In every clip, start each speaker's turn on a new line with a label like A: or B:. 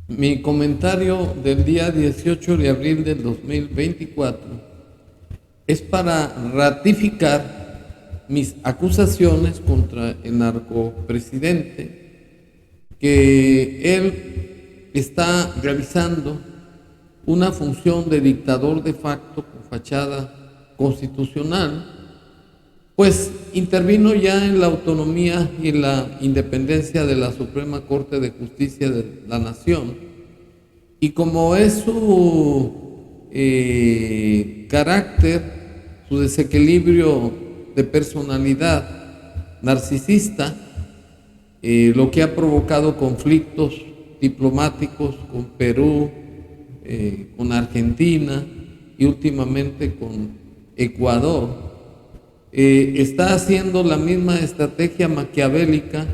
A: Mi comentario del día 18 de abril del 2024 es para ratificar mis acusaciones contra el narcopresidente, que él está realizando una función de dictador de facto con fachada constitucional, pues intervino ya en la autonomía y en la independencia de la Suprema Corte de Justicia de la Nación, y como es su carácter, su desequilibrio de personalidad narcisista, lo que ha provocado conflictos diplomáticos con Perú, con Argentina y últimamente con Ecuador, está haciendo la misma estrategia maquiavélica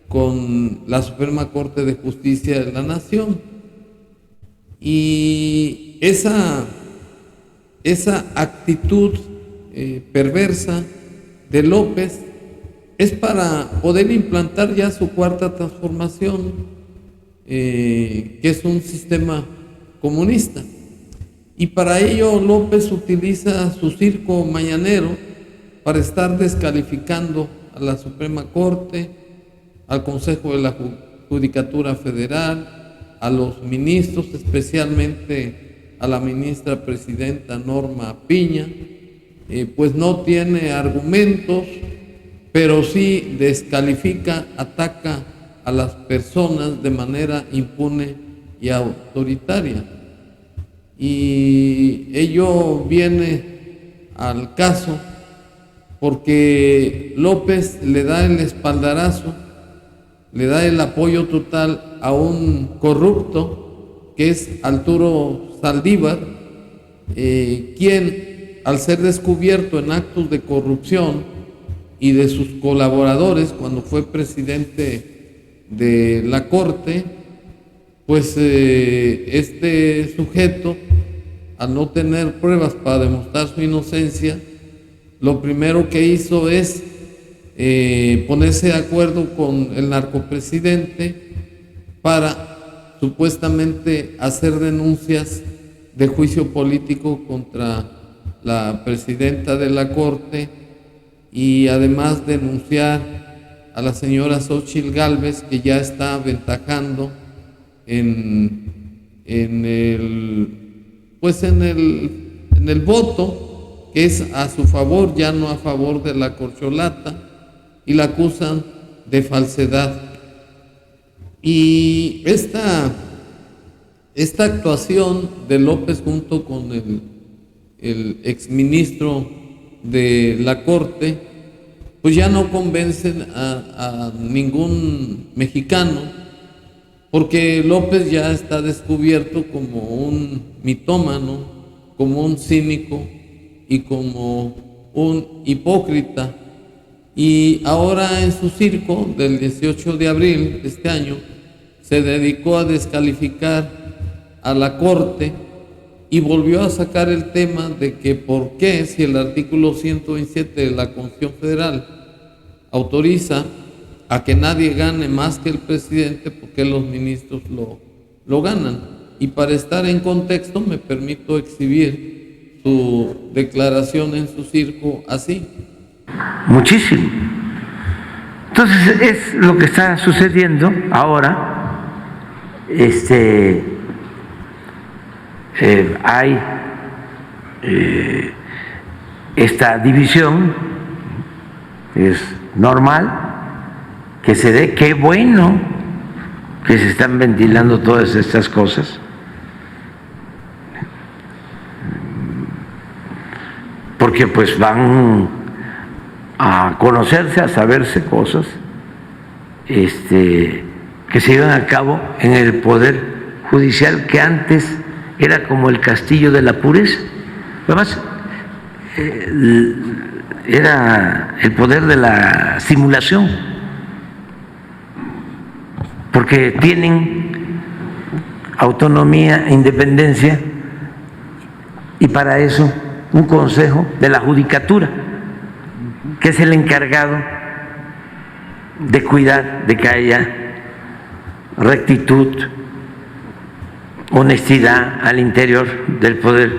A: con la Suprema Corte de Justicia de la Nación. Y esa actitud perversa de López es para poder implantar ya su cuarta transformación, que es un sistema comunista. Y para ello López utiliza su circo mañanero para estar descalificando a la Suprema Corte, al Consejo de la Judicatura Federal, a los ministros, especialmente a la ministra presidenta Norma Piña. Pues no tiene argumentos, pero sí descalifica, ataca a las personas de manera impune y autoritaria. Y ello viene al caso porque López le da el espaldarazo, le da el apoyo total a un corrupto que es Arturo Saldívar, quien, al ser descubierto en actos de corrupción y de sus colaboradores cuando fue presidente de la Corte, pues este sujeto, al no tener pruebas para demostrar su inocencia, lo primero que hizo es ponerse de acuerdo con el narcopresidente para supuestamente hacer denuncias de juicio político contra la presidenta de la Corte, y además denunciar a la señora Xóchitl Gálvez, que ya está aventajando en el voto, que es a su favor, ya no a favor de la corcholata, y la acusan de falsedad. Y esta actuación de López junto con el exministro de la Corte, pues ya no convencen a ningún mexicano, porque López ya está descubierto como un mitómano, como un cínico y como un hipócrita. Y ahora en su circo del 18 de abril de este año se dedicó a descalificar a la Corte y volvió a sacar el tema de que por qué, si el artículo 127 de la Constitución Federal autoriza a que nadie gane más que el presidente, por qué los ministros lo ganan. Y para estar en contexto me permito exhibir su declaración en su circo así.
B: Muchísimo. Entonces es lo que está sucediendo ahora. Hay esta división, es normal que se dé. Qué bueno que se están ventilando todas estas cosas, porque pues van a conocerse, a saberse cosas que se llevan a cabo en el Poder Judicial, que antes era como el castillo de la pureza. Además, era el poder de la simulación, porque tienen autonomía e independencia, y para eso un consejo de la judicatura, que es el encargado de cuidar de que haya rectitud, honestidad al interior del Poder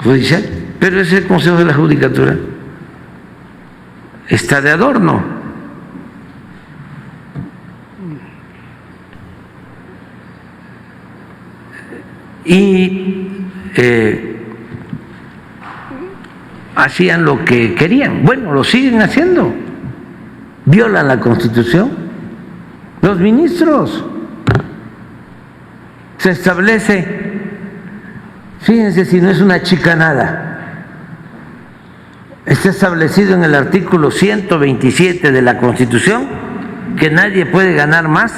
B: Judicial, pero ese Consejo de la Judicatura está de adorno. Y hacían lo que querían. Bueno, lo siguen haciendo. Violan la Constitución. Los ministros. Se establece, fíjense si no es una chicanada, está establecido en el artículo 127 de la Constitución que nadie puede ganar más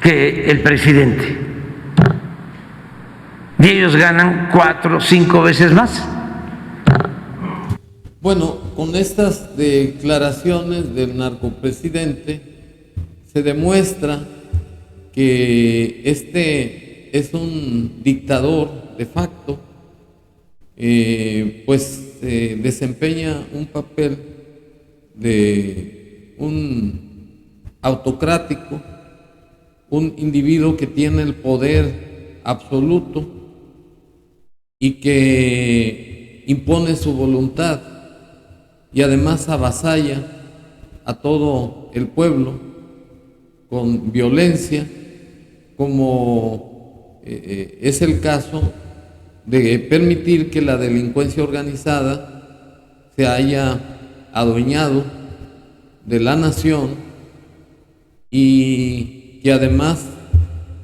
B: que el presidente. Y ellos ganan 4 o 5 veces más.
A: Bueno, con estas declaraciones del narcopresidente se demuestra que este es un dictador de facto, pues desempeña un papel de un autocrático, un individuo que tiene el poder absoluto y que impone su voluntad y además avasalla a todo el pueblo con violencia, como es el caso de permitir que la delincuencia organizada se haya adueñado de la nación y que además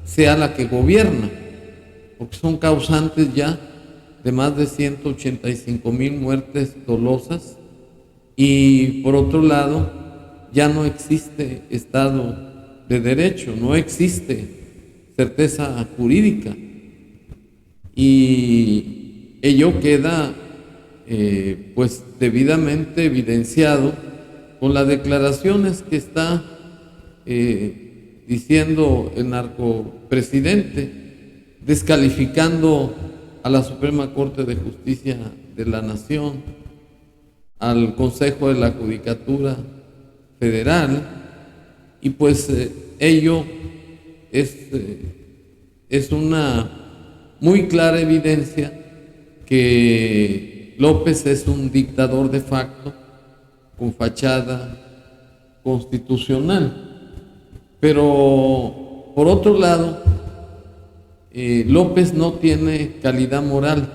A: sea la que gobierna, porque son causantes ya de más de 185,000 muertes dolosas y por otro lado ya no existe Estado de Derecho, no existe certeza jurídica y ello queda pues debidamente evidenciado con las declaraciones que está diciendo el narcopresidente, descalificando a la Suprema Corte de Justicia de la Nación, al Consejo de la Judicatura Federal, y pues ello es una muy clara evidencia que López es un dictador de facto con fachada constitucional. Pero por otro lado, López no tiene calidad moral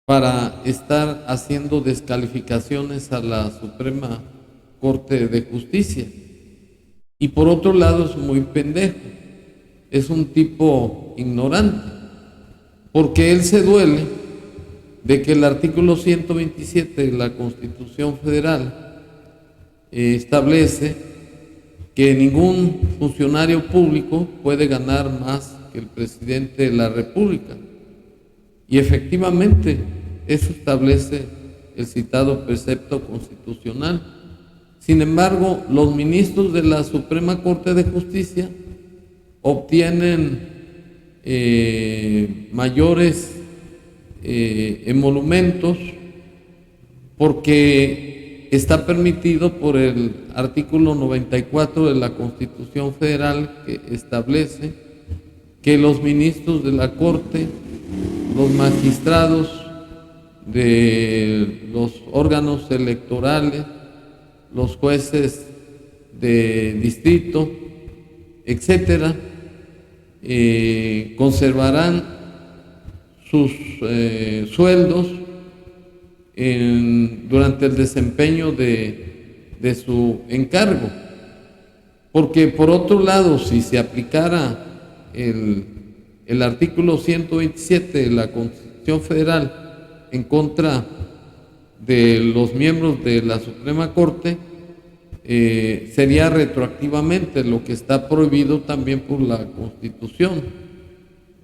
A: para estar haciendo descalificaciones a la Suprema Corte de Justicia. Y por otro lado es muy pendejo, es un tipo ignorante, porque él se duele de que el artículo 127 de la Constitución Federal establece que ningún funcionario público puede ganar más que el presidente de la República. Y efectivamente, eso establece el citado precepto constitucional. Sin embargo, los ministros de la Suprema Corte de Justicia obtienen mayores emolumentos porque está permitido por el artículo 94 de la Constitución Federal, que establece que los ministros de la Corte, los magistrados de los órganos electorales, los jueces de distrito, etcétera, conservarán sus sueldos durante el desempeño de su encargo. Porque por otro lado, si se aplicara el artículo 127 de la Constitución Federal en contra de los miembros de la Suprema Corte, sería retroactivamente, lo que está prohibido también por la Constitución,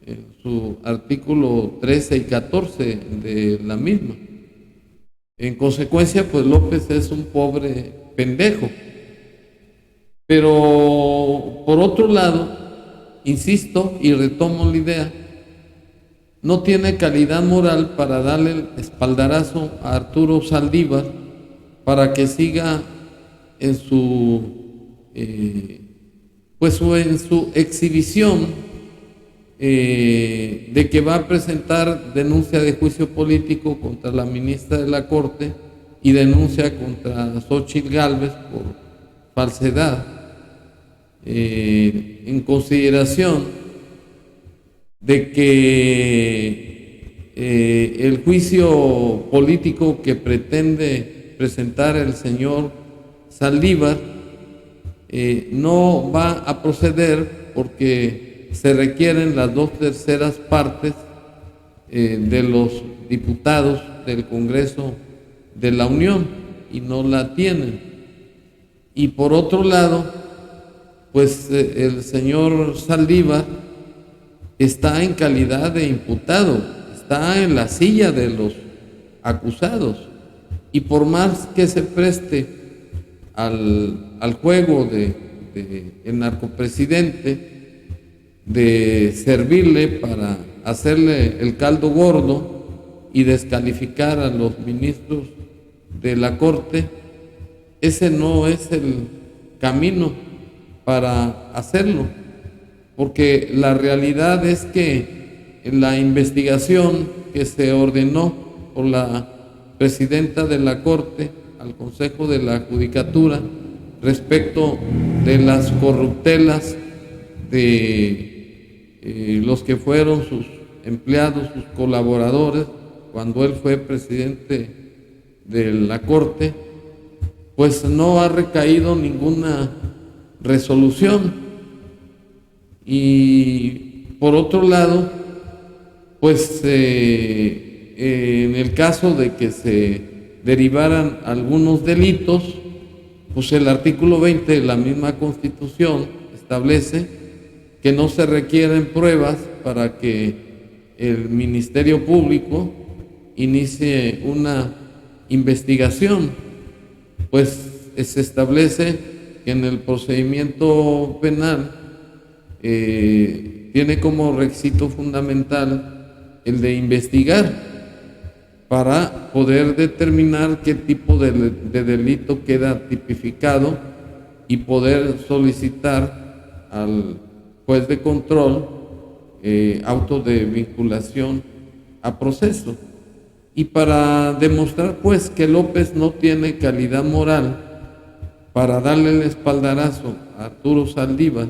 A: en su artículo 13 y 14 de la misma. En consecuencia, pues López es un pobre pendejo. Pero por otro lado, insisto y retomo la idea, no tiene calidad moral para darle el espaldarazo a Arturo Saldívar para que siga en su pues en su exhibición de que va a presentar denuncia de juicio político contra la ministra de la Corte y denuncia contra Xóchitl Gálvez por falsedad, en consideración de que el juicio político que pretende presentar el señor Saldívar no va a proceder porque se requieren las 2/3 partes de los diputados del Congreso de la Unión y no la tienen. Y por otro lado, pues el señor Saldívar está en calidad de imputado, está en la silla de los acusados, y por más que se preste al juego de el narcopresidente, de servirle para hacerle el caldo gordo y descalificar a los ministros de la Corte, ese no es el camino para hacerlo, porque la realidad es que en la investigación que se ordenó por la presidenta de la Corte al Consejo de la Judicatura respecto de las corruptelas de los que fueron sus empleados, sus colaboradores, cuando él fue presidente de la Corte, pues no ha recaído ninguna resolución. Y por otro lado, pues en el caso de que se derivaran algunos delitos, pues el artículo 20 de la misma Constitución establece que no se requieren pruebas para que el Ministerio Público inicie una investigación, pues se establece que en el procedimiento penal tiene como requisito fundamental el de investigar para poder determinar qué tipo de delito queda tipificado y poder solicitar al juez de control auto de vinculación a proceso. Y para demostrar pues que López no tiene calidad moral para darle el espaldarazo a Arturo Saldívar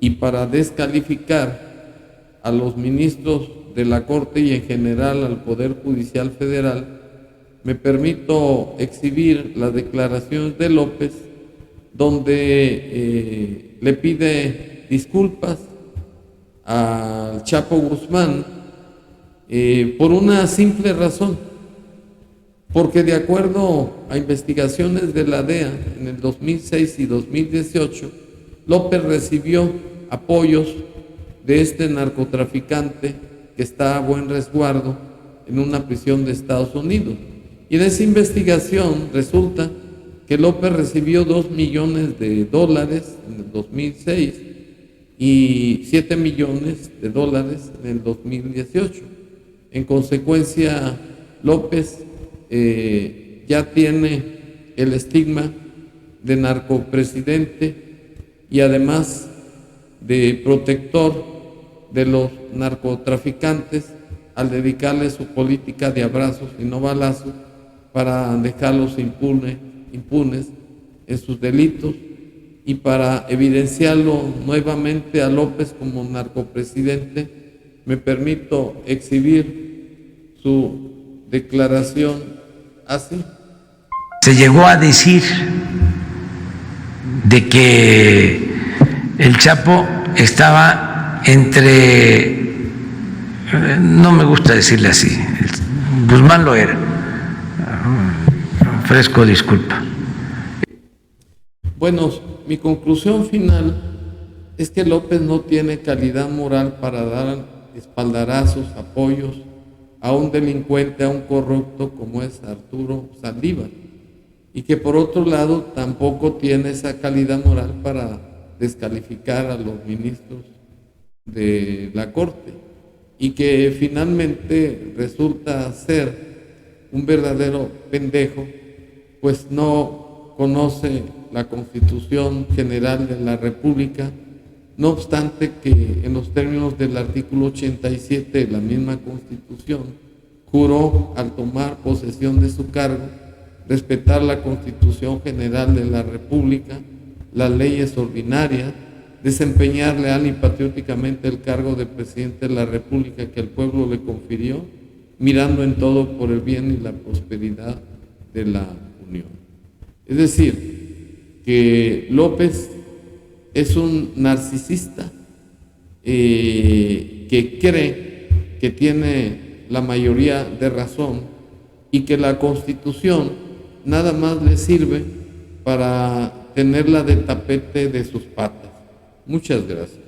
A: y para descalificar a los ministros de la Corte y en general al Poder Judicial Federal, me permito exhibir las declaraciones de López, donde le pide disculpas al Chapo Guzmán por una simple razón, porque de acuerdo a investigaciones de la DEA en el 2006 y 2018, López recibió apoyos de este narcotraficante que está a buen resguardo en una prisión de Estados Unidos. Y en esa investigación resulta que López recibió $2 millones en el 2006 y $7 millones en el 2018. En consecuencia, López ya tiene el estigma de narcopresidente y además de protector de los narcotraficantes al dedicarle su política de abrazos y no balazos para dejarlos impunes en sus delitos y para evidenciarlo nuevamente a López como narcopresidente. Me permito exhibir su declaración así.
B: Se llegó a decir de que el Chapo estaba entre, no me gusta decirle así, Guzmán lo era, ofrezco disculpa.
A: Bueno, mi conclusión final es que López no tiene calidad moral para dar espaldarazos, apoyos a un delincuente, a un corrupto como es Arturo Saldívar, y que por otro lado tampoco tiene esa calidad moral para descalificar a los ministros de la Corte, y que finalmente resulta ser un verdadero pendejo, pues no conoce la Constitución General de la República no obstante que en los términos del artículo 87 de la misma Constitución, juró al tomar posesión de su cargo respetar la Constitución General de la República, las leyes ordinarias, desempeñar leal y patrióticamente el cargo de presidente de la República que el pueblo le confirió, mirando en todo por el bien y la prosperidad de la Unión. Es decir, que López es un narcisista que cree que tiene la mayoría de razón y que la Constitución nada más le sirve para tenerla de tapete de sus patas. Muchas gracias.